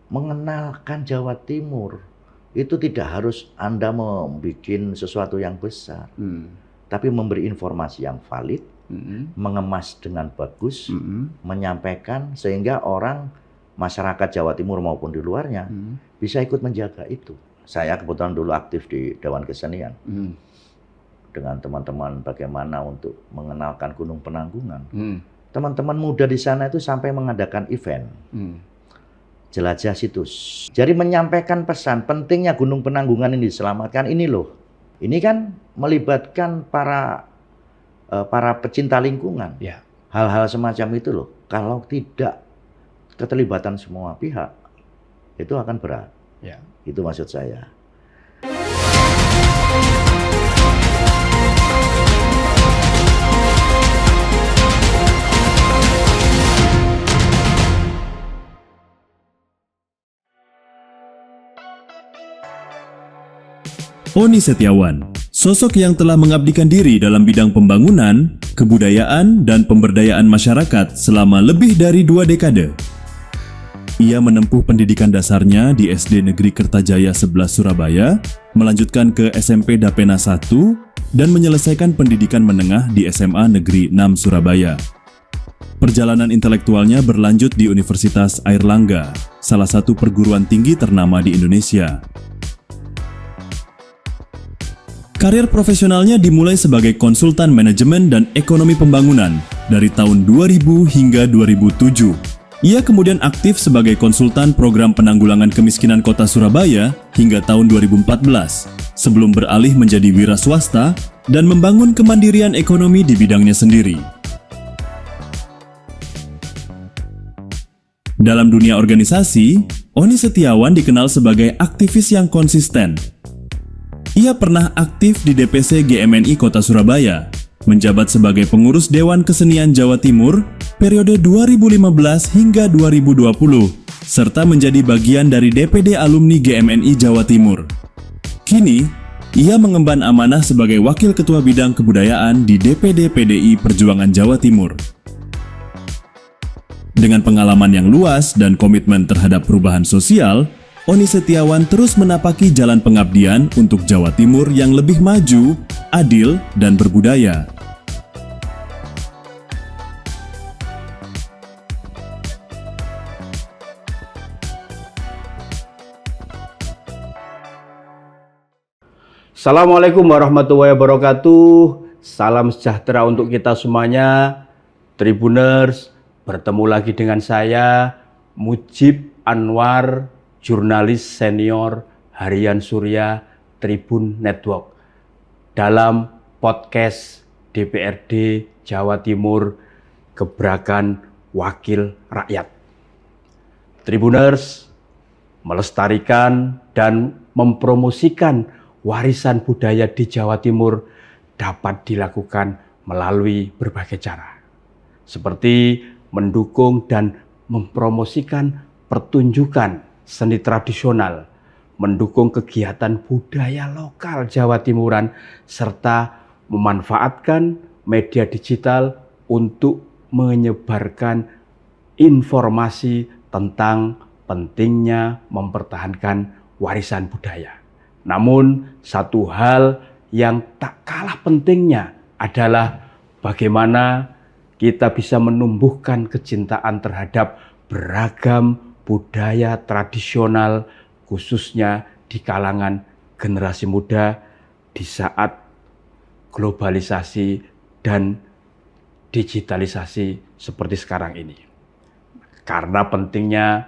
mengenalkan Jawa Timur. Itu tidak harus Anda membuat sesuatu yang besar, tapi memberi informasi yang valid, mengemas dengan bagus, menyampaikan sehingga orang masyarakat Jawa Timur maupun di luarnya bisa ikut menjaga itu. Saya kebetulan dulu aktif di Dewan Kesenian dengan teman-teman bagaimana untuk mengenalkan Gunung Penanggungan. Teman-teman muda di sana itu sampai mengadakan event jelajah situs. Jadi menyampaikan pesan pentingnya Gunung Penanggungan ini diselamatkan ini loh. Ini kan melibatkan para pecinta lingkungan. Hal-hal semacam itu loh. Kalau tidak keterlibatan semua pihak, itu akan berat. Itu maksud saya. Oni Setiawan, sosok yang telah mengabdikan diri dalam bidang pembangunan, kebudayaan, dan pemberdayaan masyarakat selama lebih dari 2 dekade. Ia menempuh pendidikan dasarnya di SD Negeri Kertajaya 11 Surabaya, melanjutkan ke SMP Dapena 1, dan menyelesaikan pendidikan menengah di SMA Negeri 6 Surabaya. Perjalanan intelektualnya berlanjut di Universitas Airlangga, salah satu perguruan tinggi ternama di Indonesia. Karir profesionalnya dimulai sebagai konsultan manajemen dan ekonomi pembangunan dari tahun 2000 hingga 2007. Ia kemudian aktif sebagai konsultan program penanggulangan kemiskinan Kota Surabaya hingga tahun 2014, sebelum beralih menjadi wira swasta dan membangun kemandirian ekonomi di bidangnya sendiri. Dalam dunia organisasi, Oni Setiawan dikenal sebagai aktivis yang konsisten. Ia pernah aktif di DPC GMNI Kota Surabaya, menjabat sebagai pengurus Dewan Kesenian Jawa Timur periode 2015 hingga 2020, serta menjadi bagian dari DPD Alumni GMNI Jawa Timur. Kini, ia mengemban amanah sebagai Wakil Ketua Bidang Kebudayaan di DPD PDI Perjuangan Jawa Timur. Dengan pengalaman yang luas dan komitmen terhadap perubahan sosial, Oni Setiawan terus menapaki jalan pengabdian untuk Jawa Timur yang lebih maju, adil, dan berbudaya. Assalamualaikum warahmatullahi wabarakatuh. Salam sejahtera untuk kita semuanya. Tribuners, bertemu lagi dengan saya, Mujib Anwar, jurnalis senior Harian Surya Tribun Network, dalam podcast DPRD Jawa Timur Gebrakan Wakil Rakyat. Tribuners, melestarikan dan mempromosikan warisan budaya di Jawa Timur dapat dilakukan melalui berbagai cara, seperti mendukung dan mempromosikan pertunjukan seni tradisional, mendukung kegiatan budaya lokal Jawa Timuran, serta memanfaatkan media digital untuk menyebarkan informasi tentang pentingnya mempertahankan warisan budaya. Namun, satu hal yang tak kalah pentingnya adalah bagaimana kita bisa menumbuhkan kecintaan terhadap beragam budaya tradisional, khususnya di kalangan generasi muda di saat globalisasi dan digitalisasi seperti sekarang ini. Karena pentingnya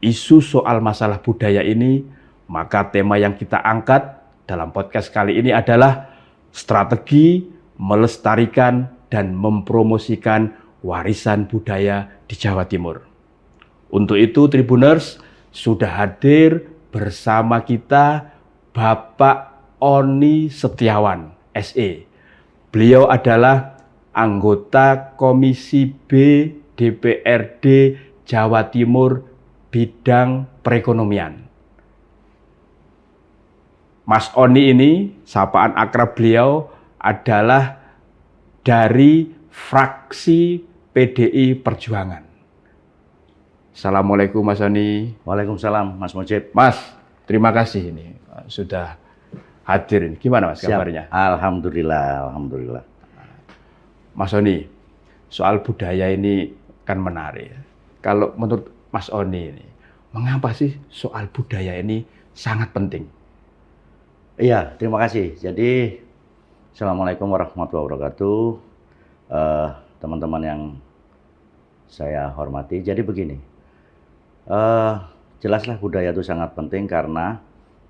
isu soal masalah budaya ini, maka tema yang kita angkat dalam podcast kali ini adalah strategi melestarikan dan mempromosikan warisan budaya di Jawa Timur. Untuk itu, Tribuners, sudah hadir bersama kita Bapak Oni Setiawan, SE. Beliau adalah anggota Komisi B DPRD Jawa Timur bidang perekonomian. Mas Oni ini, sapaan akrab beliau adalah dari fraksi PDI Perjuangan. Assalamualaikum Mas Sony. Waalaikumsalam Mas Mujib. Mas, terima kasih ini sudah hadir ini. Gimana Mas kabarnya? Alhamdulillah, alhamdulillah. Mas Sony, soal budaya ini kan menarik. Kalau menurut Mas Oni ini, mengapa sih soal budaya ini sangat penting? Iya, terima kasih. Jadi, Assalamualaikum warahmatullahi wabarakatuh. Teman-teman yang saya hormati. Jadi begini, jelaslah budaya itu sangat penting karena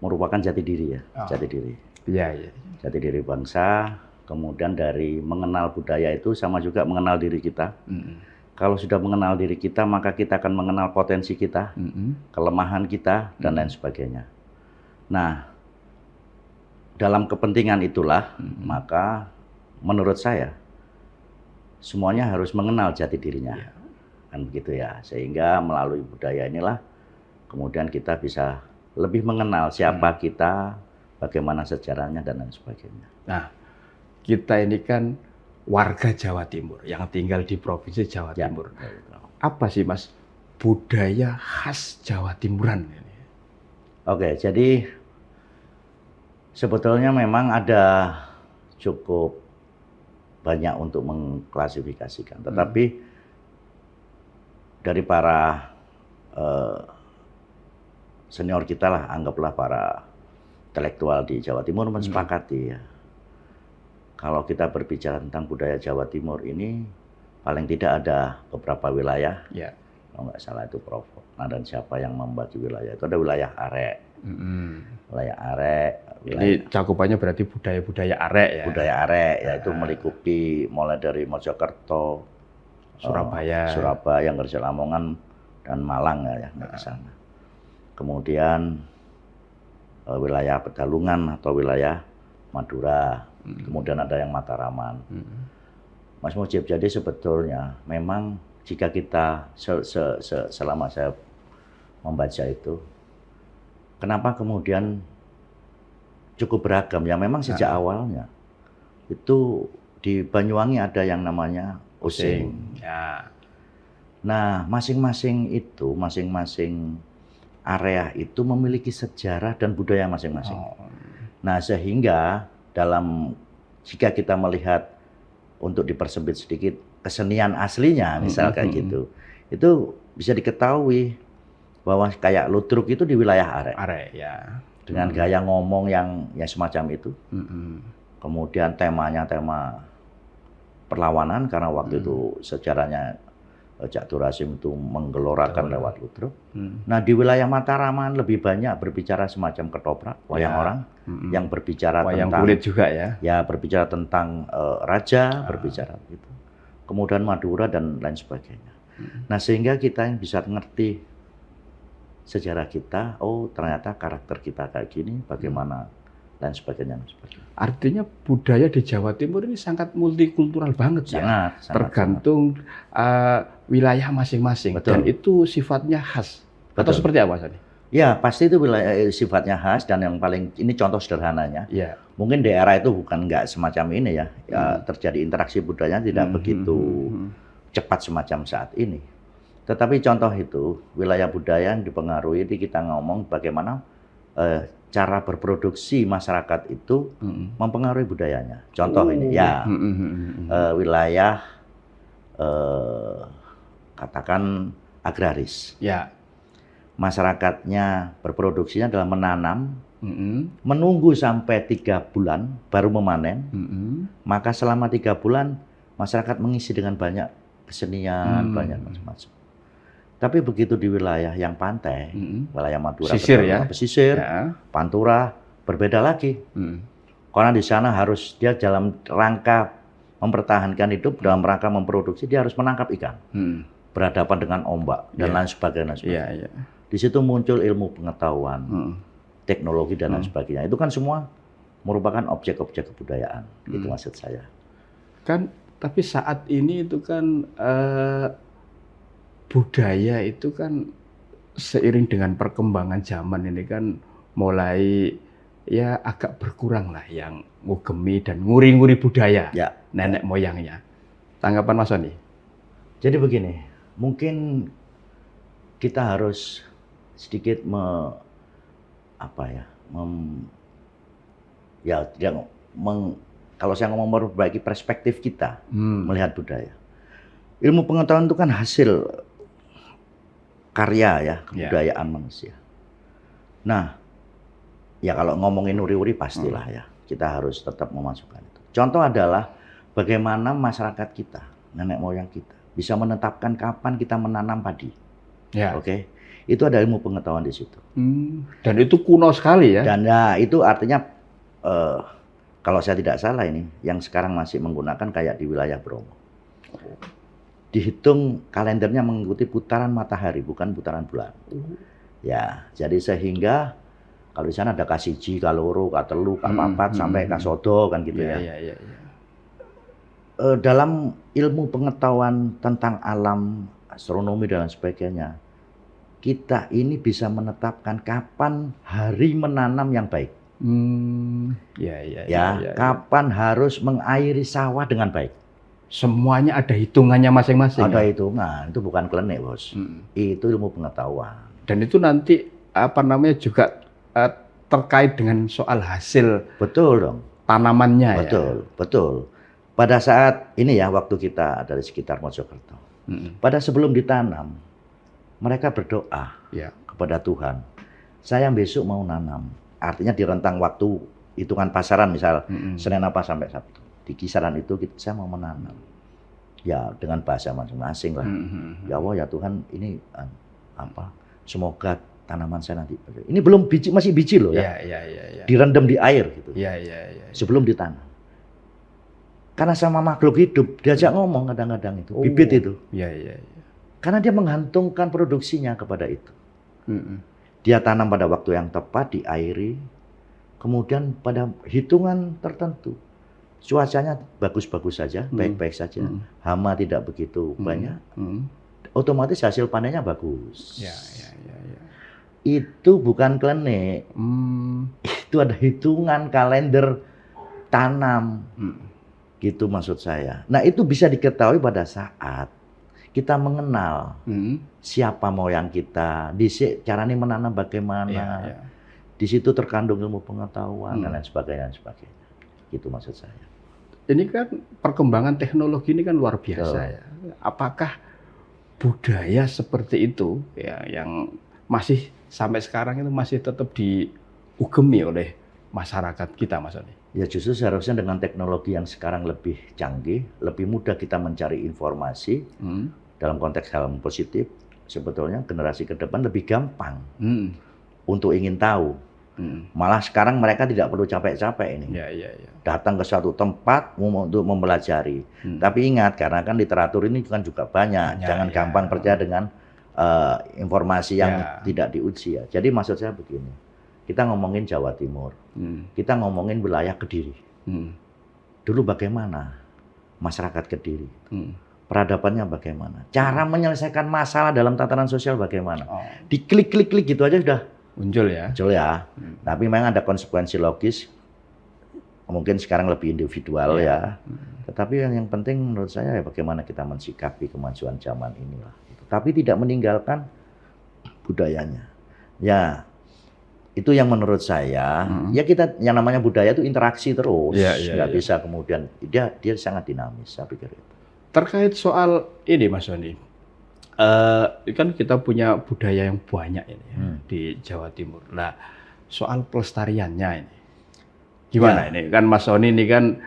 merupakan jati diri ya, jati diri. Iya. Jati diri bangsa. Kemudian dari mengenal budaya itu sama juga mengenal diri kita. Kalau sudah mengenal diri kita, maka kita akan mengenal potensi kita, kelemahan kita, dan lain sebagainya. Nah, dalam kepentingan itulah, maka menurut saya, semuanya harus mengenal jati dirinya. Kan begitu ya. Sehingga melalui budaya inilah, kemudian kita bisa lebih mengenal siapa kita, bagaimana sejarahnya, dan lain sebagainya. Nah, kita ini kan warga Jawa Timur yang tinggal di Provinsi Jawa Timur. Apa sih Mas budaya khas Jawa Timuran ini? Oke, jadi sebetulnya memang ada cukup banyak untuk mengklasifikasikan, tetapi dari para senior kita lah, anggaplah para intelektual di Jawa Timur mensepakati ya. Kalau kita berbicara tentang budaya Jawa Timur ini, paling tidak ada beberapa wilayah. Ya. Kalau nggak salah itu Prof. Nah, dan siapa yang membagi wilayah itu ada wilayah Arek. Wilayah Arek. Ini cakupannya berarti budaya-budaya Arek ya. Budaya Arek, yaitu meliputi mulai dari Mojokerto, Surabaya, Ngerja Lamongan, dan Malang ya, ke sana. Kemudian wilayah Pedalungan atau wilayah Madura. Kemudian ada yang Mataraman. Mas Mujib, jadi sebetulnya memang jika kita selama saya membaca itu, kenapa kemudian cukup beragam? Ya memang sejak awalnya itu di Banyuwangi ada yang namanya Osing. Ya. Nah, masing-masing area itu memiliki sejarah dan budaya masing-masing. Nah, sehingga jika kita melihat untuk dipersempit sedikit kesenian aslinya, misal kayak gitu, itu bisa diketahui bahwa kayak ludruk itu di wilayah Arek ya. Dengan gaya ngomong yang semacam itu. Kemudian temanya tema perlawanan karena waktu itu sejarahnya Cak Durasim itu menggelorakan lewat ludruk. Nah, di wilayah Mataraman lebih banyak berbicara semacam ketoprak, wayang orang, yang berbicara wayang tentang kulit juga ya. Ya, berbicara tentang raja, berbicara gitu. Kemudian Madura dan lain sebagainya. Nah, sehingga kita bisa ngerti sejarah kita, oh ternyata karakter kita kayak gini, bagaimana dan sebagainya. Artinya budaya di Jawa Timur ini sangat multikultural banget ya. Sangat, tergantung wilayah masing-masing. Dan itu sifatnya khas. Atau seperti apa Sani? Ya, pasti itu wilayah sifatnya khas, dan yang paling ini contoh sederhananya. Ya. Mungkin di era itu bukan nggak semacam ini ya. Terjadi interaksi budaya tidak begitu cepat semacam saat ini. Tetapi contoh itu wilayah budaya yang dipengaruhi, kita ngomong bagaimana cara berproduksi masyarakat itu mempengaruhi budayanya. Contoh ini ya, wilayah katakan agraris. Ya. Masyarakatnya berproduksinya adalah menanam, menunggu sampai 3 bulan baru memanen. Maka selama 3 bulan masyarakat mengisi dengan banyak kesenian, banyak macam-macam. Tapi begitu di wilayah yang pantai, wilayah Madura, pesisir, Pantura, berbeda lagi. Karena di sana harus dia dalam rangka mempertahankan hidup, dalam rangka memproduksi, dia harus menangkap ikan, berhadapan dengan ombak dan lain sebagainya. Di situ muncul ilmu pengetahuan, teknologi dan lain sebagainya. Itu kan semua merupakan objek-objek kebudayaan. Itu maksud saya. Kan, tapi saat ini itu kan budaya itu kan seiring dengan perkembangan zaman ini kan mulai ya agak berkurang lah yang ngugemi dan nguri-nguri budaya nenek moyangnya. Tanggapan Mas Sony? Jadi begini, mungkin kita harus sedikit kalau saya ngomong memperbaiki perspektif kita melihat budaya. Ilmu pengetahuan itu kan hasil karya ya, kebudayaan manusia. Nah, ya kalau ngomongin uri-uri pastilah ya, kita harus tetap memasukkan itu. Contoh adalah bagaimana masyarakat kita, nenek moyang kita, bisa menetapkan kapan kita menanam padi. Ya. Oke, itu ada ilmu pengetahuan di situ. Dan itu kuno sekali ya. Dan ya itu artinya kalau saya tidak salah ini, yang sekarang masih menggunakan kayak di wilayah Bromo. Dihitung kalendernya mengikuti putaran matahari, bukan putaran bulan. Ya, jadi sehingga kalau di sana ada kasiji, kaloro, katelu, kapapat, sampai kasodo kan gitu ya. Dalam ilmu pengetahuan tentang alam, astronomi dan sebagainya, kita ini bisa menetapkan kapan hari menanam yang baik. Kapan harus mengairi sawah dengan baik. Semuanya ada hitungannya masing-masing. Ada hitungan, itu bukan klenik, Bos. Itu ilmu pengetahuan. Dan itu nanti juga terkait dengan soal hasil. Betul dong. Tanamannya. Betul. Pada saat ini ya, waktu kita ada di sekitar Mojokerto. Pada sebelum ditanam, mereka berdoa kepada Tuhan. Saya besok mau nanam. Artinya di rentang waktu hitungan pasaran, misal Senin apa sampai Sabtu. Di kisaran itu saya mau menanam. Ya dengan bahasa masing-masing lah. Ya Allah ya Tuhan, ini semoga tanaman saya nanti. Ini belum biji, masih biji loh ya. Direndam di air gitu. Sebelum ditanam. Karena sama makhluk hidup diajak ngomong kadang-kadang itu, bibit itu. Karena dia menggantungkan produksinya kepada itu. Dia tanam pada waktu yang tepat, diairi. Kemudian pada hitungan tertentu. Cuacanya bagus-bagus saja, baik-baik saja. Hama tidak begitu banyak. Otomatis hasil panennya bagus. Itu bukan klenik. Itu ada hitungan kalender tanam. Gitu maksud saya. Nah itu bisa diketahui pada saat kita mengenal siapa moyang kita, caranya menanam bagaimana. Di situ terkandung ilmu pengetahuan dan lain sebagainya. Gitu maksud saya. Ini kan perkembangan teknologi ini kan luar biasa ya. Apakah budaya seperti itu ya yang masih sampai sekarang itu masih tetap diugemi oleh masyarakat kita, Mas Oni? Ya justru seharusnya dengan teknologi yang sekarang lebih canggih, lebih mudah kita mencari informasi dalam konteks hal positif. Sebetulnya generasi ke depan lebih gampang untuk ingin tahu. Malah sekarang mereka tidak perlu capek-capek ini. Datang ke suatu tempat untuk mempelajari. Tapi ingat, karena kan literatur ini kan juga banyak. Jangan gampang percaya dengan informasi yang tidak diuji ya. Jadi maksud saya begini, kita ngomongin Jawa Timur, kita ngomongin wilayah Kediri. Dulu bagaimana masyarakat Kediri? Peradabannya bagaimana? Cara menyelesaikan masalah dalam tatanan sosial bagaimana? Diklik-klik gitu aja sudah muncul ya. Tapi memang ada konsekuensi logis. Mungkin sekarang lebih individual ya. Tetapi yang penting menurut saya ya bagaimana kita mensikapi kemajuan zaman inilah. Tapi tidak meninggalkan budayanya. Ya, itu yang menurut saya. Ya kita yang namanya budaya itu interaksi terus. Nggak bisa kemudian dia sangat dinamis. Saya pikir itu. Terkait soal ini, Mas Oni. Kan kita punya budaya yang banyak ini di Jawa Timur. Nah, soal pelestariannya ini gimana ini? Kan Mas Oni ini kan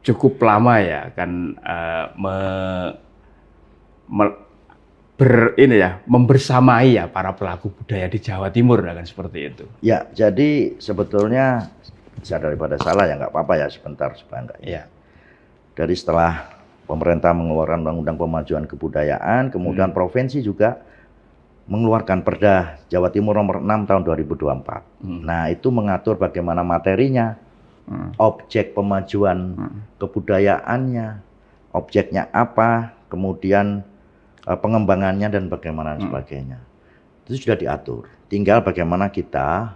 cukup lama ya kan membersamai ya para pelaku budaya di Jawa Timur kan seperti itu. Ya, jadi sebetulnya saya daripada salah ya nggak apa-apa ya sebentar supaya nggak. Dari setelah pemerintah mengeluarkan Undang-Undang Pemajuan Kebudayaan, kemudian provinsi juga mengeluarkan Perda Jawa Timur nomor 6 tahun 2024. Nah, itu mengatur bagaimana materinya, objek pemajuan kebudayaannya, objeknya apa, kemudian pengembangannya dan bagaimana sebagainya. Itu sudah diatur. Tinggal bagaimana kita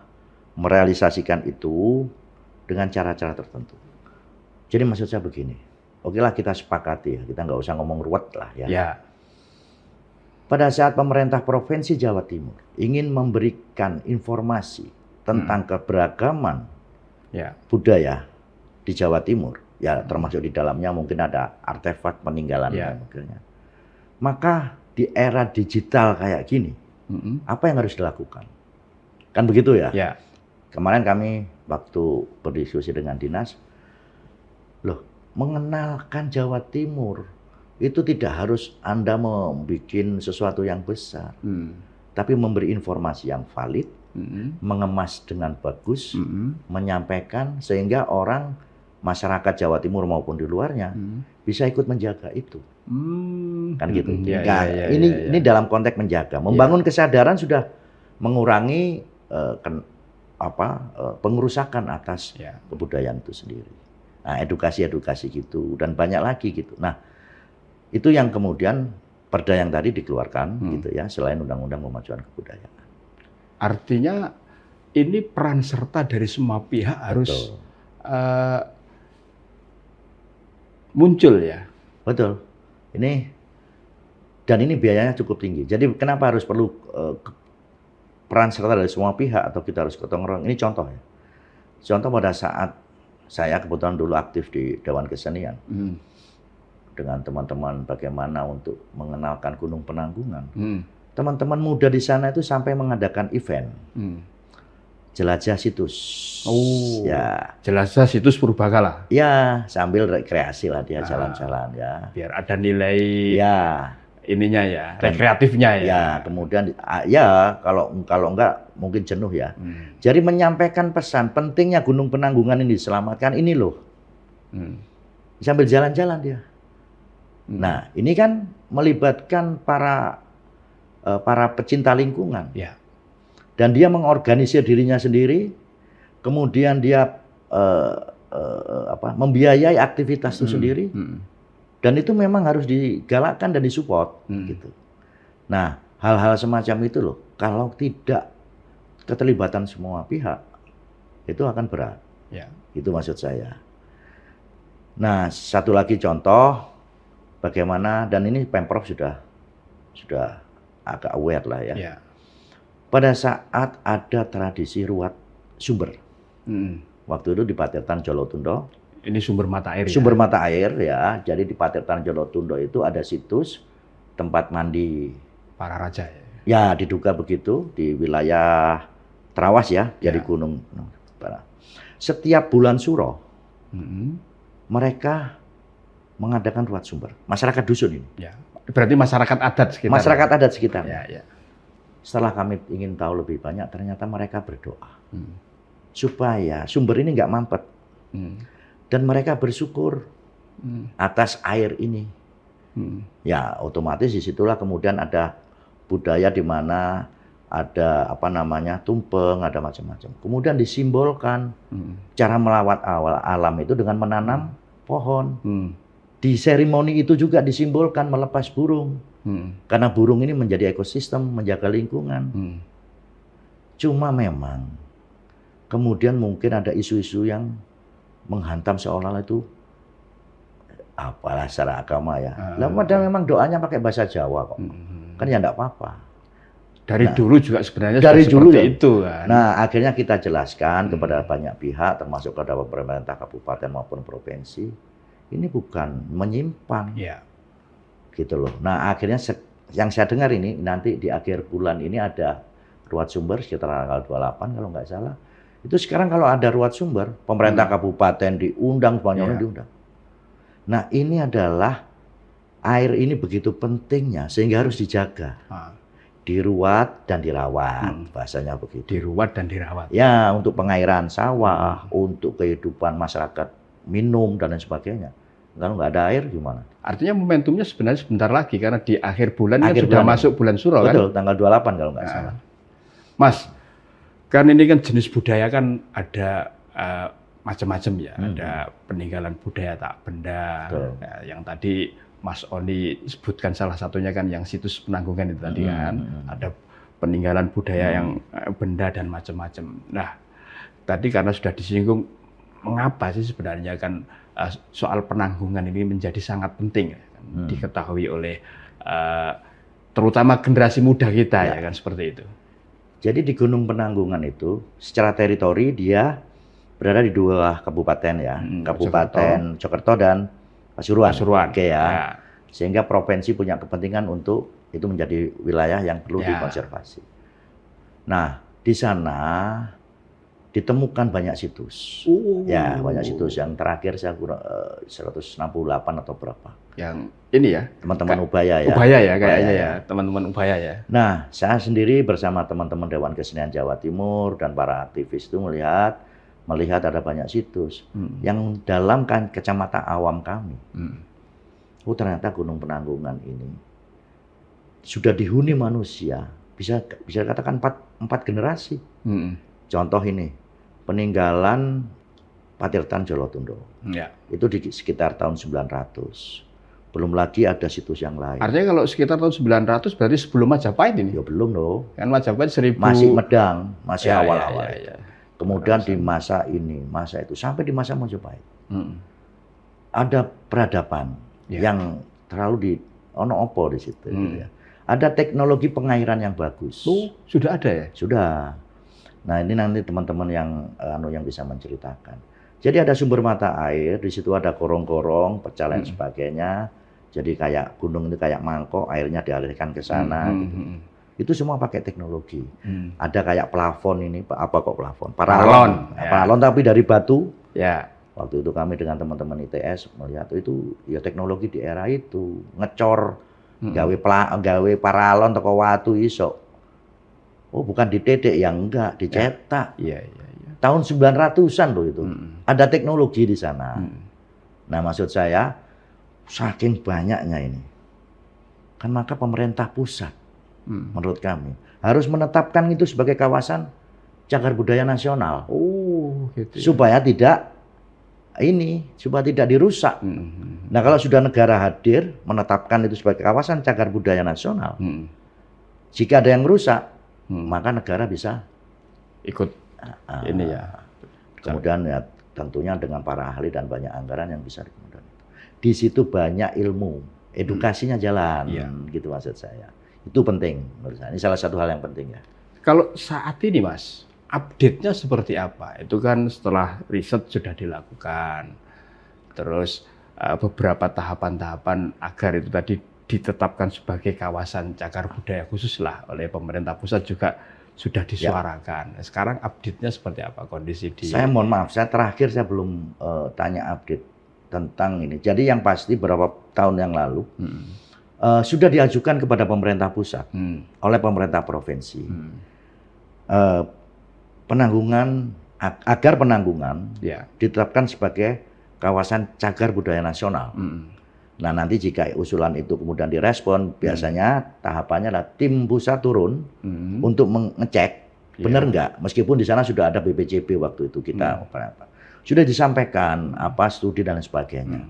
merealisasikan itu dengan cara-cara tertentu. Jadi maksud saya begini. Oke lah kita sepakati ya, kita nggak usah ngomong ruwet lah ya. pada saat pemerintah Provinsi Jawa Timur ingin memberikan informasi tentang keberagaman budaya di Jawa Timur, ya termasuk di dalamnya mungkin ada artefak peninggalan dan sebagainya. Maka di era digital kayak gini, apa yang harus dilakukan? Kan begitu ya? Kemarin kami waktu berdiskusi dengan dinas, loh, mengenalkan Jawa Timur itu tidak harus Anda membuat sesuatu yang besar, tapi memberi informasi yang valid, mengemas dengan bagus, menyampaikan sehingga orang masyarakat Jawa Timur maupun di luarnya bisa ikut menjaga itu, kan gitu. Ini dalam konteks menjaga, membangun kesadaran sudah mengurangi pengerusakan atas kebudayaan itu sendiri. Nah, edukasi gitu dan banyak lagi gitu. Nah, itu yang kemudian perda yang tadi dikeluarkan gitu ya, selain Undang-Undang Pemajuan Kebudayaan. Artinya ini peran serta dari semua pihak harus muncul ya. Betul. Dan ini biayanya cukup tinggi. Jadi kenapa harus perlu peran serta dari semua pihak atau kita harus gotong royong? Ini contoh ya. Contoh pada saat saya kebetulan dulu aktif di Dewan Kesenian. Dengan teman-teman bagaimana untuk mengenalkan Gunung Penanggungan. Teman-teman muda di sana itu sampai mengadakan event. Jelajah situs. Ya. Jelajah situs Purbakala. Ya, sambil rekreasi lah dia jalan-jalan ya. Biar ada nilai ininya ya, rekreatifnya ya. Ya, kemudian ya kalau enggak mungkin jenuh ya. Jadi menyampaikan pesan pentingnya Gunung Penanggungan ini diselamatkan ini loh. Sambil jalan-jalan dia. Nah, ini kan melibatkan para pecinta lingkungan. Dan dia mengorganisir dirinya sendiri, kemudian dia membiayai aktivitas itu sendiri. Dan itu memang harus digalakkan dan disupport gitu. Nah, hal-hal semacam itu loh, kalau tidak keterlibatan semua pihak, itu akan berat. Itu maksud saya. Nah, satu lagi contoh bagaimana, dan ini Pemprov sudah agak aware lah ya. Pada saat ada tradisi ruat sumber, waktu itu di Patirtan Jolotundo. Ini sumber mata air. Sumber mata air ya. Jadi di Patirtan Jolotundo itu ada situs tempat mandi para raja. Ya, diduga begitu di wilayah Trawas ya, dari Gunung. Setiap bulan Suro, mereka mengadakan ruat sumber. Masyarakat dusun ini. Berarti masyarakat adat sekitar. Masyarakat adat sekitar. Setelah kami ingin tahu lebih banyak, ternyata mereka berdoa supaya sumber ini nggak mampet. Dan mereka bersyukur atas air ini. Ya, otomatis disitulah kemudian ada budaya di mana ada tumpeng, ada macam-macam. Kemudian disimbolkan cara melawat alam itu dengan menanam pohon. Di seremoni itu juga disimbolkan melepas burung. Karena burung ini menjadi ekosistem, menjaga lingkungan. Cuma memang kemudian mungkin ada isu-isu yang menghantam seolah-olah itu apalah secara agama ya. Lah padahal memang doanya pakai bahasa Jawa kok. Kan ya enggak apa-apa. Dari dulu juga sebenarnya dari dulu ya itu kan. Nah, akhirnya kita jelaskan kepada banyak pihak termasuk kepada pemerintah kabupaten maupun provinsi. Ini bukan menyimpang. Gitu loh. Nah, akhirnya yang saya dengar ini nanti di akhir bulan ini ada ruat sumber sekitar tanggal 28 kalau nggak salah. Itu sekarang kalau ada ruat sumber, pemerintah kabupaten diundang, semuanya diundang. Nah, ini adalah air ini begitu pentingnya sehingga harus dijaga. Diruat dan dirawat, bahasanya begitu. Diruat dan dirawat. Ya, untuk pengairan sawah, untuk kehidupan masyarakat minum dan lain sebagainya. Kalau nggak ada air gimana? Artinya momentumnya sebenarnya sebentar lagi karena di akhir bulan kan sudah masuk bulan Suro kan? Betul, tanggal 28 kalau nggak salah. Mas, kan ini kan jenis budaya kan ada macam-macam ya. Ada peninggalan budaya tak benda. Yang tadi Mas Oni sebutkan salah satunya kan yang situs Penanggungan itu tadi kan. Ada peninggalan budaya yang benda dan macam-macam. Nah, tadi karena sudah disinggung, mengapa sih sebenarnya kan soal penanggungan ini menjadi sangat penting diketahui oleh terutama generasi muda kita Ya. ya kan seperti itu. Jadi di Gunung Penanggungan itu secara teritori dia berada di 2 kabupaten ya, Kabupaten Jokerto dan Pasuruan. Pasuruan. Oke ya. Ya. Sehingga provinsi punya kepentingan untuk itu menjadi wilayah yang perlu Ya. dikonservasi. Nah, di sana ditemukan banyak situs. Ya, banyak situs. Yang terakhir saya kurang 168 atau berapa. Yang ini ya, Teman-teman Ubaya ya. Ubaya ya kayaknya Ubaya ya, teman-teman Ubaya ya. Nah, saya sendiri bersama teman-teman Dewan Kesenian Jawa Timur dan para aktivis itu melihat ada banyak situs yang dalam kacamata awam kami. Oh, ternyata Gunung Penanggungan ini sudah dihuni manusia, bisa katakan 4 generasi. Contoh ini, peninggalan Patirtan Jolotundo. Ya. Itu di sekitar tahun 900. Belum lagi ada situs yang lain. Artinya kalau sekitar tahun 900 berarti sebelum Majapahit ini. Ya belum loh. Kan Majapahit 1000. Masih Medang, masih Ya, awal-awal. ya. Kemudian di masa ini, masa itu, sampai di masa Majapahit. Ada peradaban yang terlalu di ono opo di situ. Gitu ya. Ada teknologi pengairan yang bagus. Oh, sudah ada ya? Sudah. Nah, ini nanti teman-teman yang bisa menceritakan. Jadi ada sumber mata air, di situ ada korong-korong, pecah dan sebagainya. Jadi kayak gunung itu kayak mangkok, airnya dialirkan ke sana. Gitu. Itu semua pakai teknologi. Ada kayak plafon ini, apa kok plafon? Paralon. Ya. Paralon tapi dari batu. Ya. Waktu itu kami dengan teman-teman ITS melihat itu ya teknologi di era itu ngecor, gawe paralon toko watu iso. Oh, bukan ditetek yang enggak, dicetak. Iya. Tahun 900-an loh itu. Ada teknologi di sana. Nah, maksud saya saking banyaknya ini. Kan maka pemerintah pusat menurut kami harus menetapkan itu sebagai kawasan cagar budaya nasional. Oh, gitu. Supaya tidak dirusak. Nah, kalau sudah negara hadir menetapkan itu sebagai kawasan cagar budaya nasional, jika ada yang rusak, maka negara bisa ikut ini ya. Kemudian ya tentunya dengan para ahli dan banyak anggaran yang bisa kemudian itu. Di situ banyak ilmu, edukasinya jalan, gitu maksud saya. Itu penting menurut saya. Ini salah satu hal yang penting ya. Kalau saat ini Mas, update-nya seperti apa? Itu kan setelah riset sudah dilakukan. Terus beberapa tahapan-tahapan agar itu tadi ditetapkan sebagai kawasan cagar budaya khusus lah oleh pemerintah pusat juga sudah disuarakan. Sekarang update-nya seperti apa kondisi di... Saya mohon maaf, saya belum tanya update tentang ini. Jadi yang pasti beberapa tahun yang lalu sudah diajukan kepada pemerintah pusat oleh pemerintah provinsi. Agar Penanggungan ditetapkan sebagai kawasan cagar budaya nasional. Nah, nanti jika usulan itu kemudian direspon, biasanya tahapannya adalah tim pusat turun untuk mengecek benar enggak, meskipun di sana sudah ada BPJB waktu itu kita sudah disampaikan apa studi dan sebagainya.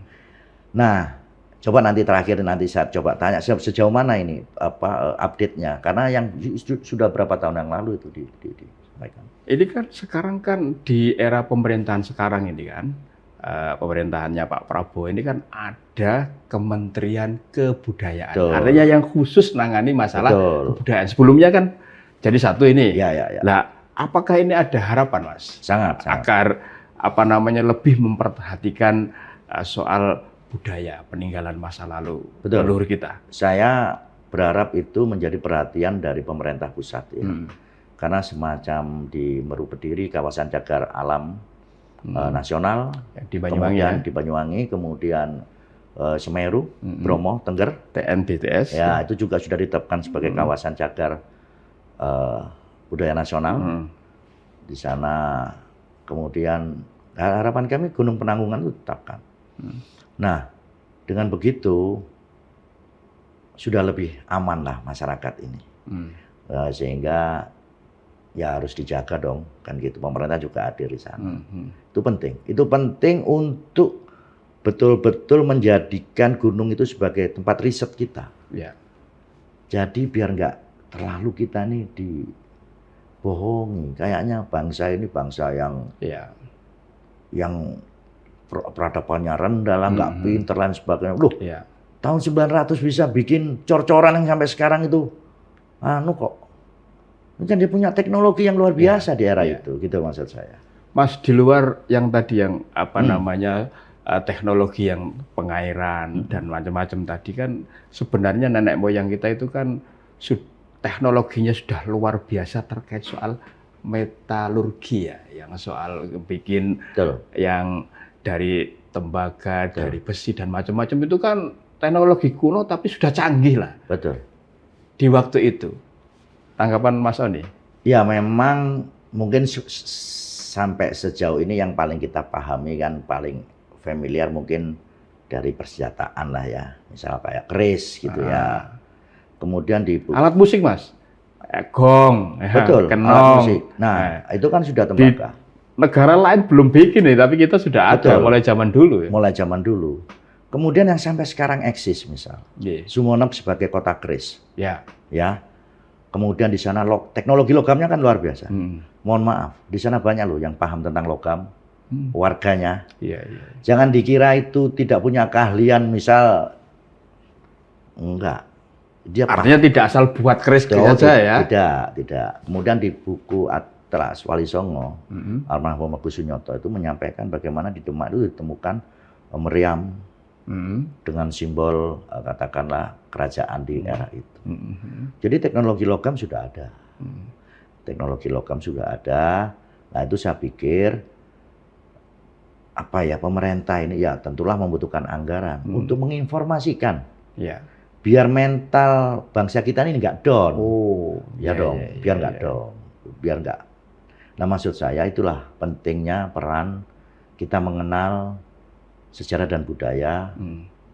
Nah, coba nanti terakhir saya coba tanya sejauh mana ini update-nya, karena yang sudah berapa tahun yang lalu itu disampaikan. Ini kan sekarang kan di era pemerintahan sekarang ini kan, pemerintahannya Pak Prabowo ini kan ada Kementerian Kebudayaan. Betul. Artinya yang khusus nangani masalah kebudayaan. Sebelumnya kan jadi satu ini. Ya. Nah, apakah ini ada harapan, Mas? Sangat. Agar lebih memperhatikan soal budaya peninggalan masa lalu leluhur kita. Saya berharap itu menjadi perhatian dari pemerintah pusat ya. Karena semacam di Meru Bediri kawasan cagar alam nasional di Banyuwangi, kemudian Semeru, Bromo, Tengger, TNBTS. Ya, itu juga sudah ditetapkan sebagai kawasan cagar budaya nasional. Di sana kemudian harapan kami Gunung Penanggungan itu ditetapkan. Nah, dengan begitu sudah lebih aman lah masyarakat ini. Sehingga ya harus dijaga dong, kan gitu. Pemerintah juga hadir di sana. Itu penting. Itu penting untuk betul-betul menjadikan gunung itu sebagai tempat riset kita. Ya. Jadi biar nggak terlalu kita nih dibohongi. Kayaknya bangsa ini bangsa yang peradabannya rendah lah, nggak pinter dan sebagainya. Loh, tahun 900 bisa bikin cor-coran yang sampai sekarang itu kok. Kan dia punya teknologi yang luar biasa di era itu, gitu maksud saya. Mas, di luar yang tadi yang namanya teknologi yang pengairan dan macam-macam tadi kan sebenarnya nenek moyang kita itu kan teknologinya sudah luar biasa terkait soal metalurgi ya, yang soal bikin yang dari tembaga, dari besi dan macam-macam itu kan teknologi kuno tapi sudah canggih lah. Betul. Di waktu itu, tanggapan Mas Oni? Ya memang mungkin sampai sejauh ini yang paling kita pahami kan paling familiar mungkin dari persenjataan lah ya, misal kayak keris gitu ya. Kemudian di alat musik Mas, gong, betul, kenong. Alat musik. Nah itu kan sudah tembaga. Negara lain belum bikin nih, tapi kita sudah ada mulai zaman dulu. Ya? Mulai zaman dulu. Kemudian yang sampai sekarang eksis misal, Sumeneb sebagai kota keris. Ya. Kemudian di sana teknologi logamnya kan luar biasa. Mohon maaf, di sana banyak loh yang paham tentang logam, warganya. Jangan dikira itu tidak punya keahlian, misal enggak. Dia artinya tidak asal buat keris saja ya? Tidak. Kemudian di buku Atlas Wali Songo, almarhum Agus Sunyoto itu menyampaikan bagaimana di Demak itu ditemukan meriam dengan simbol katakanlah kerajaan di era itu. Jadi teknologi logam sudah ada. Teknologi logam sudah ada. Nah itu saya pikir pemerintah ini ya tentulah membutuhkan anggaran untuk menginformasikan. Biar mental bangsa kita ini nggak down. Biar nggak down. Biar nggak. Nah maksud saya itulah pentingnya peran kita mengenal sejarah dan budaya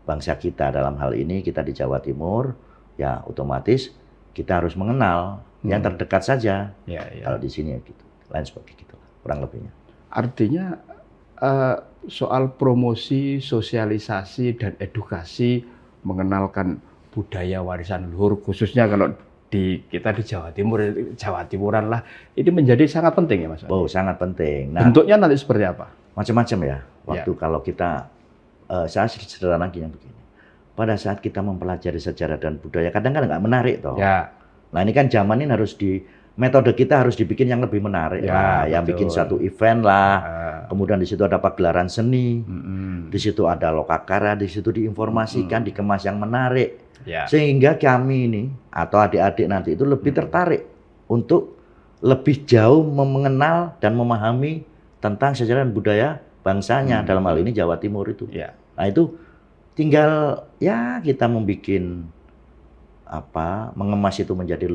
bangsa kita. Dalam hal ini kita di Jawa Timur, ya otomatis kita harus mengenal yang terdekat saja. Kalau di sini ya gitu, lain seperti gitu, kurang lebihnya. Artinya soal promosi, sosialisasi dan edukasi mengenalkan budaya warisan leluhur, khususnya kalau kita di Jawa Timur, Jawa Timuran lah, ini menjadi sangat penting ya Mas. Sangat penting. Nah, bentuknya nanti seperti apa? Macam-macam ya. Waktu kalau kita, saya sederhana begini. Pada saat kita mempelajari sejarah dan budaya, kadang-kadang nggak menarik toh. Nah ini kan zaman ini harus metode kita harus dibikin yang lebih menarik lah. Yang bikin satu event lah. Kemudian di situ ada pagelaran seni, di situ ada lokakara, di situ diinformasikan, dikemas yang menarik. Sehingga kami ini atau adik-adik nanti itu lebih tertarik untuk lebih jauh mengenal dan memahami tentang sejarah dan budaya bangsanya, dalam hal ini Jawa Timur itu. Nah itu tinggal ya kita membuat mengemas itu menjadi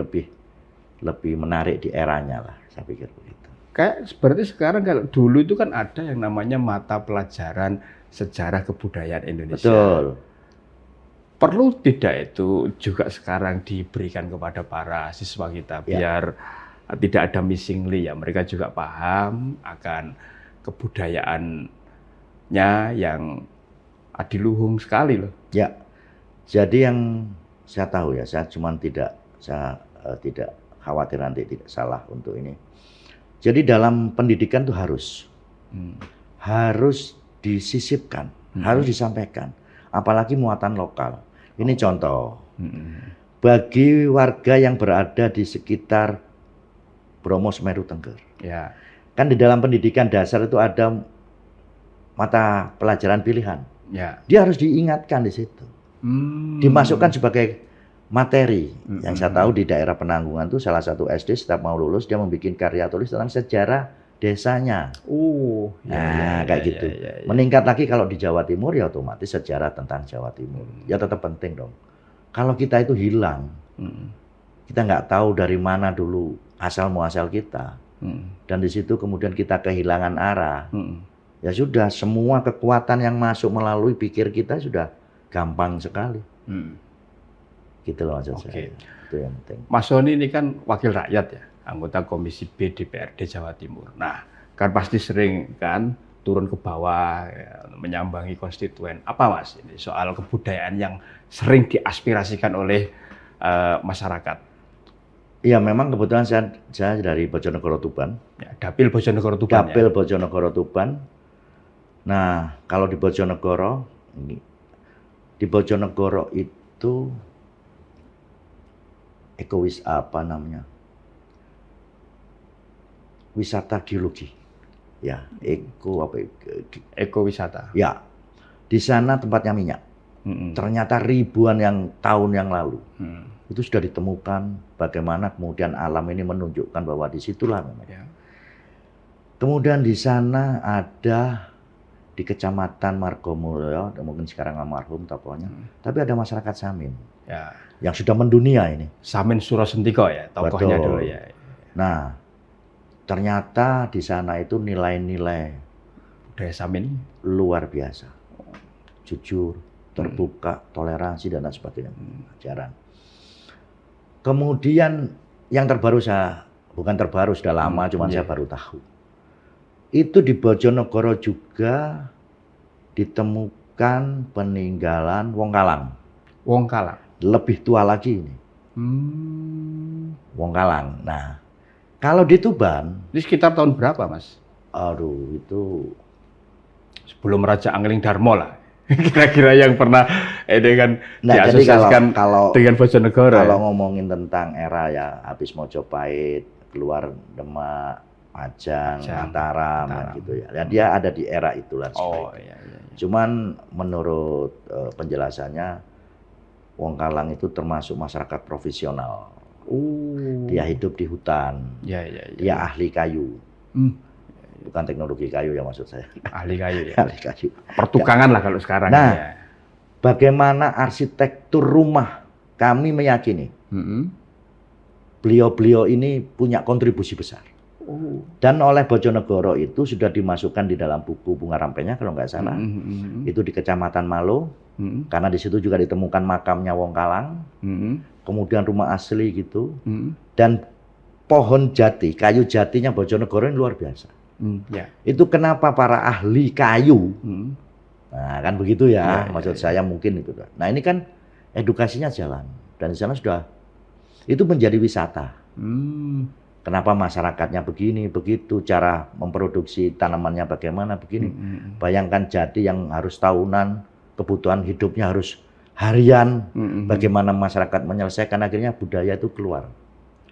lebih menarik di eranya lah, saya pikir begitu. Kayak seperti sekarang kalau dulu itu kan ada yang namanya mata pelajaran sejarah kebudayaan Indonesia. Betul. Perlu tidak itu juga sekarang diberikan kepada para siswa kita biar tidak ada missing link ya, mereka juga paham akan kebudayaannya yang adiluhung sekali loh. Ya, jadi yang saya tahu ya, saya tidak khawatir nanti tidak salah untuk ini. Jadi dalam pendidikan itu harus disisipkan, harus disampaikan, apalagi muatan lokal. Ini contoh, bagi warga yang berada di sekitar Bromo Semeru Tengger. Kan di dalam pendidikan dasar itu ada mata pelajaran pilihan. Dia harus diingatkan di situ. Dimasukkan sebagai materi. Yang saya tahu di daerah Penanggungan itu salah satu SD setiap mau lulus dia membuat karya tulis tentang sejarah desanya. Kayak gitu. Meningkat lagi kalau di Jawa Timur ya otomatis sejarah tentang Jawa Timur. Ya tetap penting dong. Kalau kita itu hilang, kita nggak tahu dari mana dulu asal muasal kita. Dan di situ kemudian kita kehilangan arah. Ya sudah, semua kekuatan yang masuk melalui pikir kita sudah gampang sekali. Gitu loh maksud saya. Itu yang penting. Mas Soni ini kan wakil rakyat ya, anggota Komisi B DPRD Jawa Timur. Nah, kan pasti sering kan turun ke bawah, ya, menyambangi konstituen. Apa Mas ini soal kebudayaan yang sering diaspirasikan oleh masyarakat? Iya, memang kebetulan saya dari Bojonegoro Tuban. Dapil Bojonegoro Tuban. Dapil Bojonegoro Tuban. Nah, kalau di Bojonegoro ini di Bojonegoro itu wisata geologi. Ya, ekowisata. Ya. Di sana tempatnya minyak. Ternyata ribuan tahun yang lalu. Itu sudah ditemukan bagaimana kemudian alam ini menunjukkan bahwa disitulah memang. Ya. Kemudian di sana ada di Kecamatan Margomulyo, mungkin sekarang almarhum tokohnya, tapi ada masyarakat Samin. Ya. Yang sudah mendunia ini. Samin Surasentiko ya, tokohnya dulu ya. Nah, ternyata di sana itu nilai-nilai budaya Samin luar biasa. Jujur, terbuka, toleransi dan lain sebagainya. Ajaran. Kemudian yang terbaru bukan terbaru, sudah lama, cuman saya baru tahu. Itu di Bojonegoro juga ditemukan peninggalan Wong Kalang. Wong Kalang? Lebih tua lagi ini. Wong Kalang. Nah, kalau di Tuban... Ini sekitar tahun berapa, Mas? Aduh, itu... Sebelum Raja Angling Darmo lah. Kira-kira yang pernah kan diasosiasikan dengan Bojonegoro. Kalau ngomongin tentang era ya, habis Mojopahit, keluar Demak, Majang, Mataram. Gitu ya. Dia ada di era itulah. Iya. Cuman menurut penjelasannya, Wong Kalang itu termasuk masyarakat profesional. Dia hidup di hutan. Dia ahli kayu. Bukan teknologi kayu ya maksud saya. Ahli kayu ya. Ahli kayu. Pertukangan lah kalau sekarang. Nah, ya. Bagaimana arsitektur rumah kami meyakini beliau-beliau ini punya kontribusi besar. Dan oleh Bojonegoro itu sudah dimasukkan di dalam buku Bunga Rampenya kalau nggak salah. Itu di Kecamatan Malo. Karena di situ juga ditemukan makamnya Wong Kalang. Kemudian rumah asli gitu. Dan pohon jati, kayu jatinya Bojonegoro ini luar biasa. Itu kenapa para ahli kayu, nah kan begitu ya, maksud saya mungkin itu. Nah ini kan edukasinya jalan, dan di sana sudah, itu menjadi wisata. Kenapa masyarakatnya begini, begitu, cara memproduksi tanamannya bagaimana, begini. Bayangkan jati yang harus tahunan, kebutuhan hidupnya harus harian, bagaimana masyarakat menyelesaikan, akhirnya budaya itu keluar.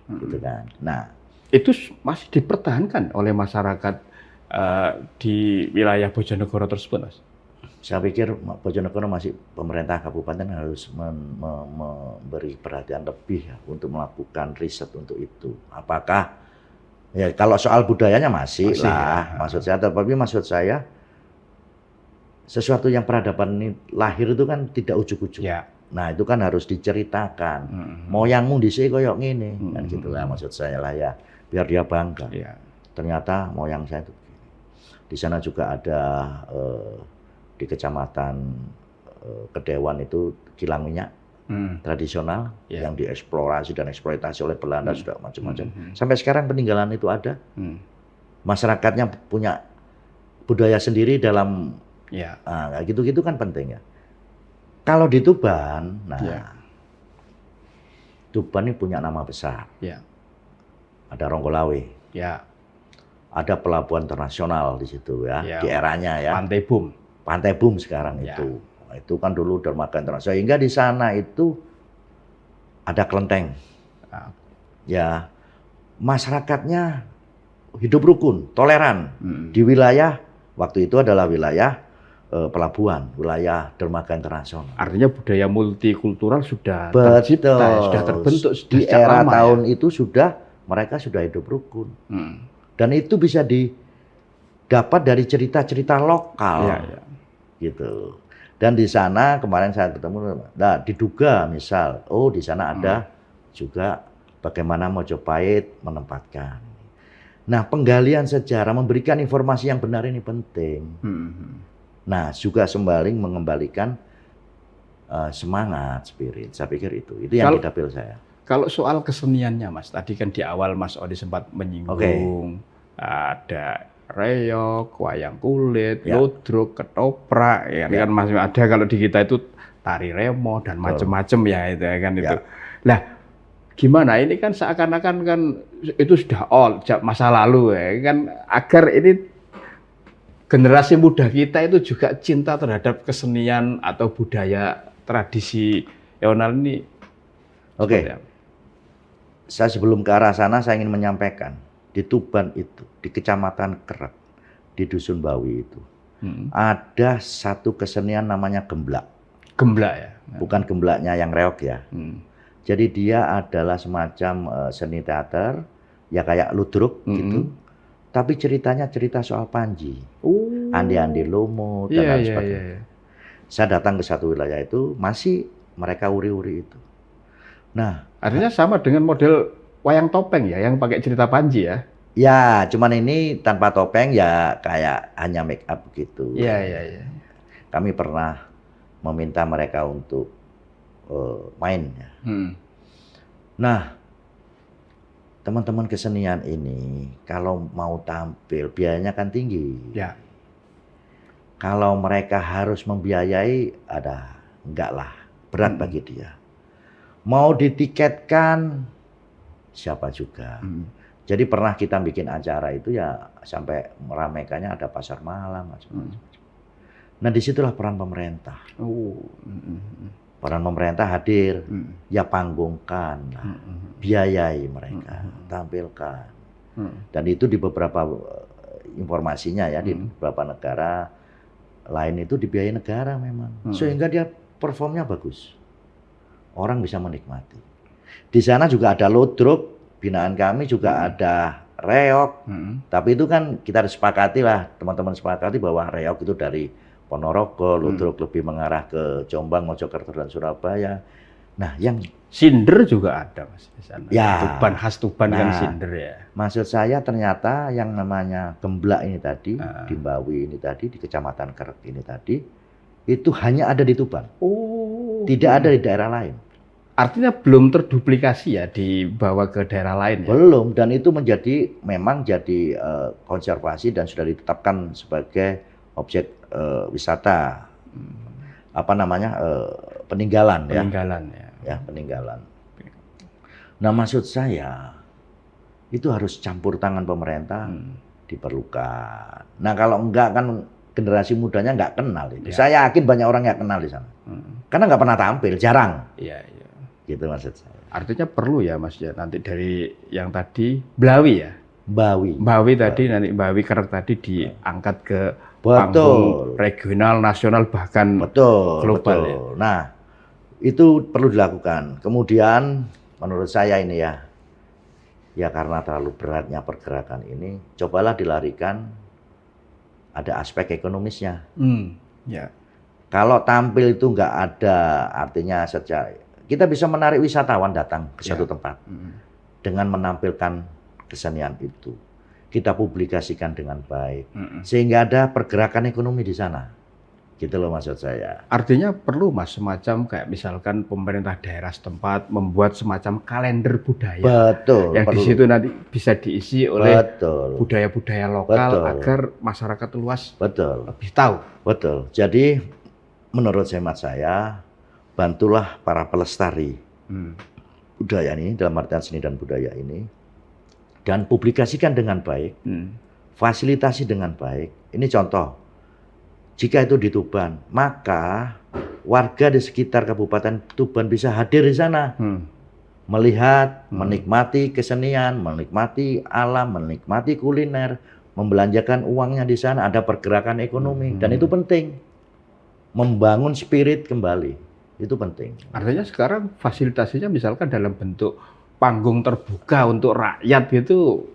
Gitu kan. Nah, itu masih dipertahankan oleh masyarakat di wilayah Bojonegoro tersebut, Mas? Saya pikir Bojonegoro masih pemerintah kabupaten harus memberi perhatian lebih ya, untuk melakukan riset untuk itu. Apakah ya kalau soal budayanya masih lah, maksud saya, tapi maksud saya sesuatu yang peradaban ini lahir itu kan tidak ujuk-ujuk. Ya. Nah itu kan harus diceritakan. Moyangmu dhisik koyo ngene, kan gitulah maksud saya lah ya. Biar dia bangga. Ya. Ternyata moyang saya itu begini. Di sana juga ada di Kecamatan Kedewan itu kilang minyak tradisional yang dieksplorasi dan eksploitasi oleh Belanda sudah macam-macam. Sampai sekarang peninggalan itu ada. Masyarakatnya punya budaya sendiri dalam gitu-gitu kan penting ya. Kalau di Tuban, Tuban ini punya nama besar. Ada Ronggolawe, ada pelabuhan internasional di situ ya, di eranya ya. Pantai Bum sekarang itu. Itu kan dulu dermaga internasional. Sehingga di sana itu ada kelenteng. Ya, masyarakatnya hidup rukun, toleran. Di wilayah waktu itu adalah wilayah pelabuhan, wilayah dermaga internasional. Artinya budaya multikultural sudah tercipta, sudah terbentuk di era tahun itu mereka sudah hidup rukun. Dan itu bisa didapat dari cerita-cerita lokal. Gitu. Dan di sana kemarin saya ketemu, diduga misal, di sana ada juga bagaimana Mojopahit menempatkan. Nah, penggalian sejarah, memberikan informasi yang benar ini penting. Nah, juga sembaling mengembalikan semangat, spirit. Saya pikir itu yang didapil saya. Kalau soal keseniannya, Mas, tadi kan di awal Mas Odi sempat menyinggung ada reog, wayang kulit, ludruk, ketoprak, kan masih ada kalau di kita itu tari remo dan macam-macam ya itu kan itu. Nah, gimana ini kan seakan-akan kan itu sudah masa lalu kan, agar ini generasi muda kita itu juga cinta terhadap kesenian atau budaya tradisi Yonal ini. Oke. Saya sebelum ke arah sana saya ingin menyampaikan di Tuban itu, di Kecamatan Kerek, di Dusun Bawi itu ada satu kesenian namanya gemblak. Gemblak ya? Bukan gemblaknya yang reog ya. Jadi dia adalah semacam seni teater, ya kayak ludruk gitu. Tapi ceritanya cerita soal Panji, Andi-Andi Lumut dan lain sebagainya. Saya datang ke satu wilayah itu, masih mereka uri-uri itu. Nah, artinya sama dengan model wayang topeng ya, yang pakai cerita Panji ya? Ya, cuman ini tanpa topeng ya kayak hanya make up gitu. Iya. Kami pernah meminta mereka untuk main. Ya. Nah, teman-teman kesenian ini kalau mau tampil biayanya kan tinggi. Ya. Kalau mereka harus membiayai, enggak lah, berat bagi dia. Mau ditiketkan siapa juga. Jadi pernah kita bikin acara itu ya sampai meramaikannya ada pasar malam macam-macam. Nah disitulah peran pemerintah. Peran pemerintah hadir, ya panggungkan, biayai mereka, tampilkan. Dan itu di beberapa informasinya ya di beberapa negara lain itu dibiayai negara memang, sehingga dia performnya bagus. Orang bisa menikmati. Di sana juga ada ludruk, binaan kami juga ada reog. Tapi itu kan kita disepakati lah, teman-teman sepakati bahwa reog itu dari Ponorogo, ludruk lebih mengarah ke Jombang, Mojokerto dan Surabaya. Nah, yang sinder juga ada Mas di sana. Ya. Tuban khas Tuban kan sinder ya. Maksud saya ternyata yang namanya gemblak ini tadi, di Bawi ini tadi, di Kecamatan Kerek ini tadi, itu hanya ada di Tuban. Tidak ada di daerah lain. Artinya belum terduplikasi ya dibawa ke daerah lain ya? Belum, dan itu memang jadi konservasi dan sudah ditetapkan sebagai objek wisata. Peninggalan ya. Peninggalan. Nah, maksud saya itu harus campur tangan pemerintah diperlukan. Nah, kalau enggak kan generasi mudanya nggak kenal itu. Ya. Saya yakin banyak orang nggak kenal di sana. Karena nggak pernah tampil, jarang. Iya. Gitu maksud saya. Artinya perlu ya Mas ya, nanti dari yang tadi Blawi ya? Bawi tadi, nanti Bawi Kerek tadi diangkat ke panggung regional, nasional, bahkan global. Ya? Nah, itu perlu dilakukan. Kemudian menurut saya ini ya karena terlalu beratnya pergerakan ini, cobalah dilarikan ada aspek ekonomisnya. Ya. Kalau tampil itu nggak ada, artinya kita bisa menarik wisatawan datang ke satu tempat dengan menampilkan kesenian itu. Kita publikasikan dengan baik, sehingga ada pergerakan ekonomi di sana. Gitu loh maksud saya. Artinya perlu Mas semacam kayak misalkan pemerintah daerah setempat membuat semacam kalender budaya. Betul. Yang di situ nanti bisa diisi oleh budaya-budaya lokal agar masyarakat luas lebih tahu. Betul. Jadi menurut hemat saya, bantulah para pelestari budaya ini, dalam artian seni dan budaya ini, dan publikasikan dengan baik, fasilitasi dengan baik. Ini contoh. Jika itu di Tuban, maka warga di sekitar Kabupaten Tuban bisa hadir di sana. Melihat, menikmati kesenian, menikmati alam, menikmati kuliner, membelanjakan uangnya di sana, ada pergerakan ekonomi. Dan itu penting. Membangun spirit kembali. Itu penting. Artinya sekarang fasilitasinya misalkan dalam bentuk panggung terbuka untuk rakyat gitu,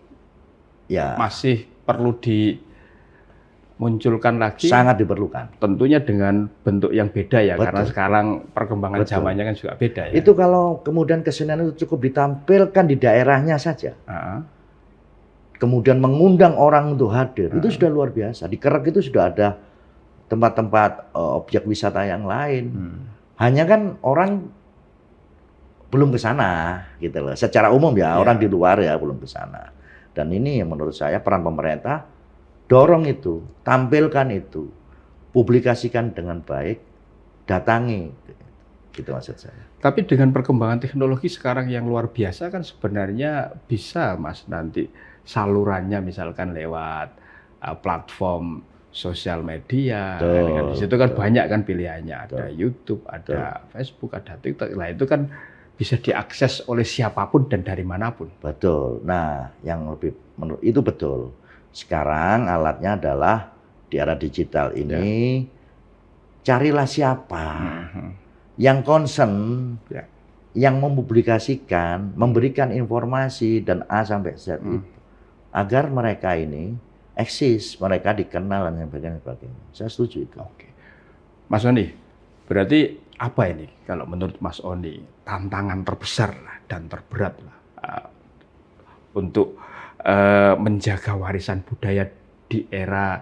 ya masih perlu dimunculkan lagi. Sangat diperlukan. Tentunya dengan bentuk yang beda ya, karena sekarang perkembangan zamannya kan juga beda ya. Itu kalau kemudian kesenian itu cukup ditampilkan di daerahnya saja. Kemudian mengundang orang untuk hadir, itu sudah luar biasa. Di Kerek itu sudah ada tempat-tempat objek wisata yang lain. Hanya kan orang belum ke sana gitu loh. Secara umum ya, orang di luar ya belum ke sana. Dan ini menurut saya peran pemerintah, dorong itu, tampilkan itu, publikasikan dengan baik, datangi. Gitu maksud saya. Tapi dengan perkembangan teknologi sekarang yang luar biasa kan sebenarnya bisa Mas nanti salurannya misalkan lewat platform sosial media. Betul, Kan di situ kan betul. banyak kan pilihannya, ada Betul. YouTube, ada Facebook, ada TikTok. Nah itu kan bisa diakses oleh siapapun dan dari manapun. Betul. Nah, yang lebih menurut itu betul. Sekarang alatnya adalah di era digital ini, carilah siapa yang concern, Ya. yang mempublikasikan, memberikan informasi dan A sampai Z itu, agar mereka ini eksis, mereka dikenal dan sebagainya. Saya setuju itu. Oke. Mas Oni, berarti apa ini kalau menurut Mas Oni tantangan terbesar lah dan terberat lah untuk menjaga warisan budaya di era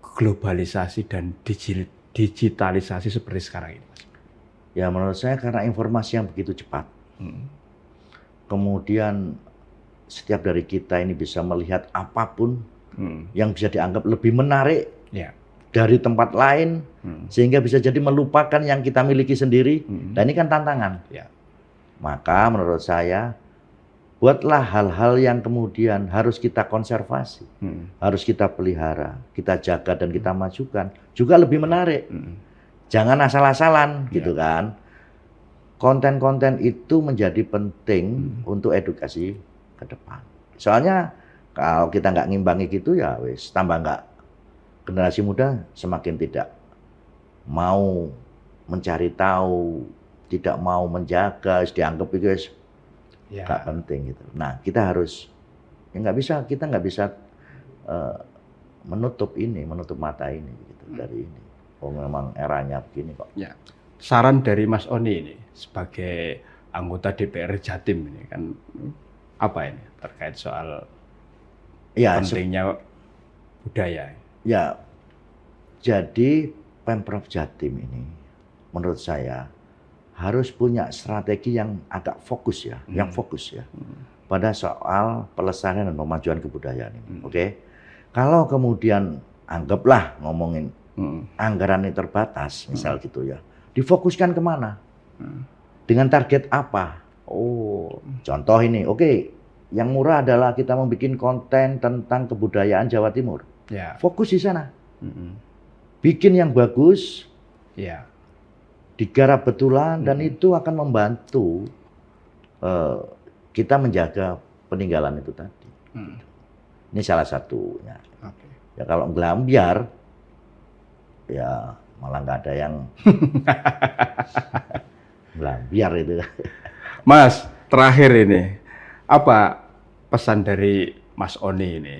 globalisasi dan digitalisasi seperti sekarang ini, Mas? Ya menurut saya karena informasi yang begitu cepat. Kemudian setiap dari kita ini bisa melihat apapun yang bisa dianggap lebih menarik dari tempat lain, sehingga bisa jadi melupakan yang kita miliki sendiri. Dan ini kan tantangan. Maka menurut saya, buatlah hal-hal yang kemudian harus kita konservasi, harus kita pelihara, kita jaga dan kita majukan, juga lebih menarik. Jangan asal-asalan gitu kan. Konten-konten itu menjadi penting untuk edukasi ke depan. Soalnya kalau kita nggak ngimbangi gitu ya wis tambah nggak, generasi muda semakin tidak mau mencari tahu, tidak mau menjaga, dianggap itu nggak penting gitu. Nah kita harus, ya kita nggak bisa menutup mata ini gitu, dari ini. Oh memang eranya begini kok. Ya. Saran dari Mas Oni ini sebagai anggota DPR Jatim ini kan apa ini terkait soal pentingnya budaya? Ya, jadi Pemprov Jatim ini menurut saya harus punya strategi yang agak fokus ya, pada soal pelestarian dan pemajuan kebudayaan ini. Oke, kalau kemudian anggaplah ngomongin anggaran ini terbatas, misal gitu ya, difokuskan kemana? Dengan target apa? Contoh ini, yang murah adalah kita membuat konten tentang kebudayaan Jawa Timur. Fokus di sana. Bikin yang bagus, digarap betulan, dan itu akan membantu kita menjaga peninggalan itu tadi. Ini salah satunya. Ya kalau ngelambiar, ya malah nggak ada yang ngelambiar itu. Mas, terakhir ini, apa pesan dari Mas Oni ini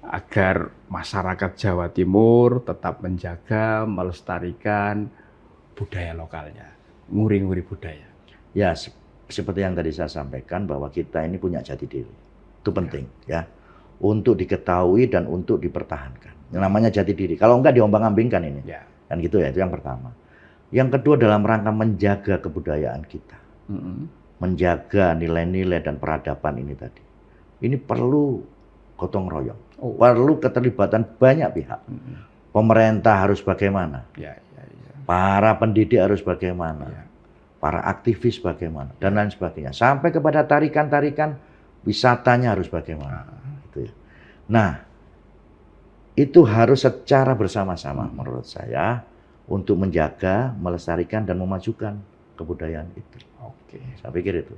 agar masyarakat Jawa Timur tetap menjaga, melestarikan budaya lokalnya, nguri-nguri budaya? Ya, seperti yang tadi saya sampaikan bahwa kita ini punya jati diri. Itu penting ya. Untuk diketahui dan untuk dipertahankan. Yang namanya jati diri. Kalau enggak diombang-ambingkan ini. Kan gitu ya, itu yang pertama. Yang kedua dalam rangka menjaga kebudayaan kita. Menjaga nilai-nilai dan peradaban ini tadi. Ini perlu gotong royong. Perlu keterlibatan banyak pihak. Pemerintah harus bagaimana? Para pendidik harus bagaimana? Para aktivis bagaimana? Dan lain sebagainya. Sampai kepada tarikan-tarikan wisatanya harus bagaimana? Gitu ya. Nah, itu harus secara bersama-sama menurut saya untuk menjaga, melestarikan dan memajukan kebudayaan itu. Saya pikir itu.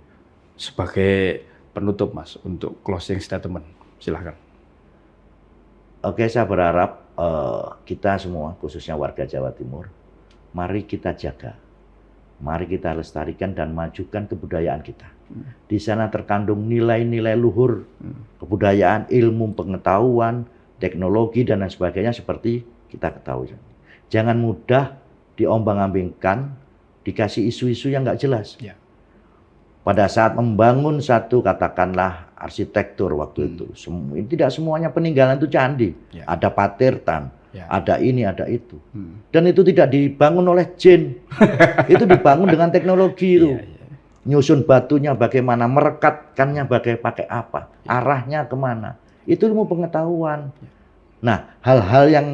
Sebagai penutup Mas, untuk closing statement, silahkan. Saya berharap kita semua, khususnya warga Jawa Timur, mari kita jaga, mari kita lestarikan dan majukan kebudayaan kita. Di sana terkandung nilai-nilai luhur kebudayaan, ilmu pengetahuan, teknologi dan lain sebagainya seperti kita ketahui. Jangan mudah diombang-ambingkan, dikasih isu-isu yang nggak jelas. Pada saat membangun satu katakanlah arsitektur waktu itu, tidak semuanya peninggalan itu candi, ada patirtan, ada ini, ada itu, dan itu tidak dibangun oleh jin, itu dibangun dengan teknologi itu, nyusun batunya bagaimana, merekatkannya pakai apa, arahnya kemana, itu ilmu pengetahuan. Nah, hal-hal yang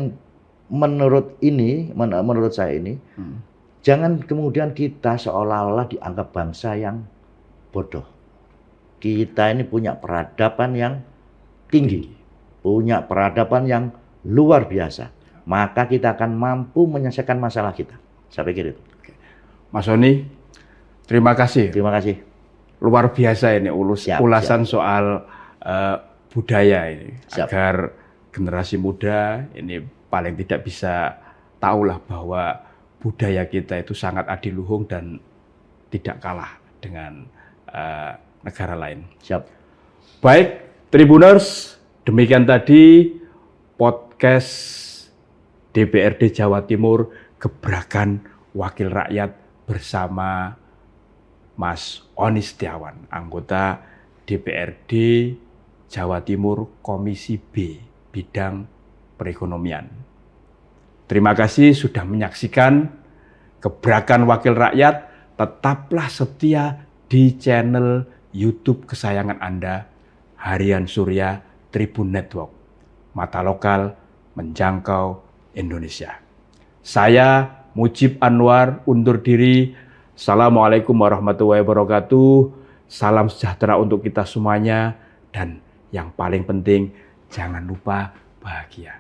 menurut saya ini, jangan kemudian kita seolah-olah dianggap bangsa yang bodoh. Kita ini punya peradaban yang tinggi, punya peradaban yang luar biasa. maka kita akan mampu menyelesaikan masalah kita. Saya pikir itu. Mas Sony, terima kasih. Terima kasih. Luar biasa ini ulasan soal budaya ini. Agar generasi muda ini paling tidak bisa tahulah bahwa budaya kita itu sangat adiluhung dan tidak kalah dengan negara lain. Siap. Baik, Tribuners, demikian tadi podcast DPRD Jawa Timur, Gebrakan Wakil Rakyat bersama Mas Oni Setiawan, anggota DPRD Jawa Timur Komisi B, Bidang Perekonomian. Terima kasih sudah menyaksikan Gebrakan Wakil Rakyat. Tetaplah setia di channel YouTube kesayangan Anda, Harian Surya Tribun Network. Mata lokal menjangkau Indonesia. Saya Mujib Anwar undur diri. Assalamualaikum warahmatullahi wabarakatuh. Salam sejahtera untuk kita semuanya. Dan yang paling penting, jangan lupa bahagia.